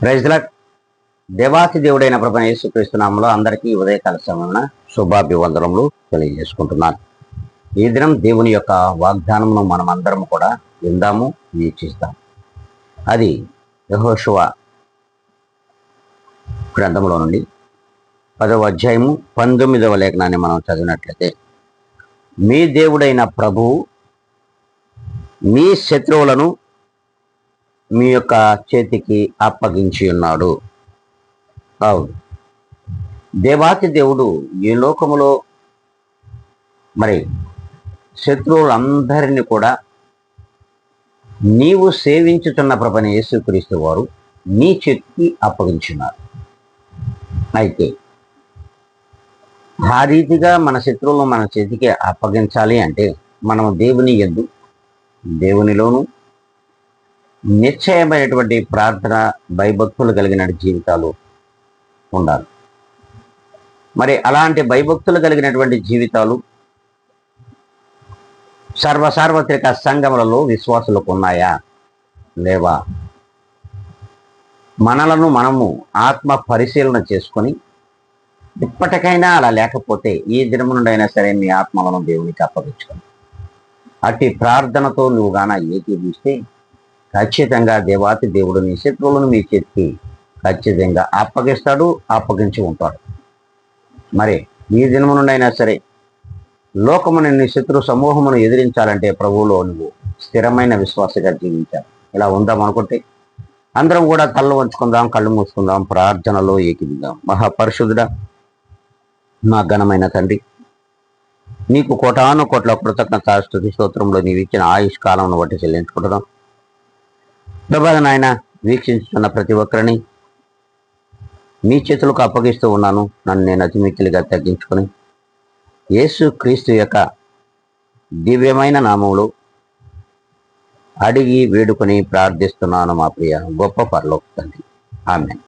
Praise the lord. దేవాతి దేవుడైన ప్రభువైన యేసుక్రీస్తు నామములో అందరికీ ఉదయకాల సమయమున శుభాభివందనములు తెలియజేసుకుంటున్నాను. ఈ దినం దేవుని యొక్క వాగ్దానమును మనం అందరం కూడా విందాము, వీక్షిస్తాం. అది యెహోషువ గ్రంథంలో నుండి 10వ అధ్యాయము 19వ లేఖనాన్ని మనం చదివినట్లయితే, మీ దేవుడైన ప్రభువు మీ శత్రువులను మీ యొక్క చేతికి అప్పగించి ఉన్నాడు. అవును, దేవాతి దేవుడు ఈ లోకములో మరి శత్రువులందరినీ కూడా నీవు సేవించుతున్న ప్రభువైన యేసుక్రీస్తు వారు నీ చేతికి అప్పగించున్నారు. అయితే ఆ రీతిగా మన శత్రువులను మన చేతికి అప్పగించాలి అంటే మనం దేవుని యందు, దేవునిలోను నిశ్చయమైనటువంటి ప్రార్థన, భయభక్తులు కలిగిన జీవితాలు ఉండాలి. మరి అలాంటి భయభక్తులు కలిగినటువంటి జీవితాలు సార్వత్రిక సంఘములలో విశ్వాసులకు ఉన్నాయా లేవా? మనలను మనము ఆత్మ పరిశీలన చేసుకొని, ఇప్పటికైనా అలా లేకపోతే ఈ దినము నుండి అయినా సరే మీ ఆత్మలను దేవునికి అప్పగించుకొని అట్టి ప్రార్థనతో నువ్వు గాన ఏకీభిస్తే ఖచ్చితంగా దేవాతి దేవుడు నీ శత్రువులను మీ చేతికి ఖచ్చితంగా అప్పగిస్తాడు, అప్పగించి ఉంటాడు. మరి ఈ దినము నుండి అయినా సరే లోకముని నీ శత్రు సమూహమును ఎదిరించాలంటే ప్రభువులో నువ్వు స్థిరమైన విశ్వాసగా జీవించాలి. ఇలా ఉందాం అనుకుంటే అందరం కూడా తలలు వంచుకుందాం, కళ్ళు మూసుకుందాం, ప్రార్థనలో ఏకీభిద్దాం. మహాపరిశుద్ధుడా, మా ఘనమైన తండ్రి, నీకు కోటాను కోట్ల కృతజ్ఞత స్తుతి స్తోత్రంలో నీవు ఇచ్చిన ఆయుష్ కాలంను బట్టి చెల్లించుకుంటున్నాం. ప్రభా నాయన, వీక్షించుతున్న ప్రతి ఒక్కరిని మీ చేతులకు అప్పగిస్తూ ఉన్నాను. నన్ను నేను అతి మిక్కిలిగా తగ్గించుకొని యేసు క్రీస్తు యొక్క దివ్యమైన నామములో అడిగి వేడుకొని ప్రార్థిస్తున్నాను మా ప్రియ గొప్ప పరలోక తండ్రి. ఆమేన్.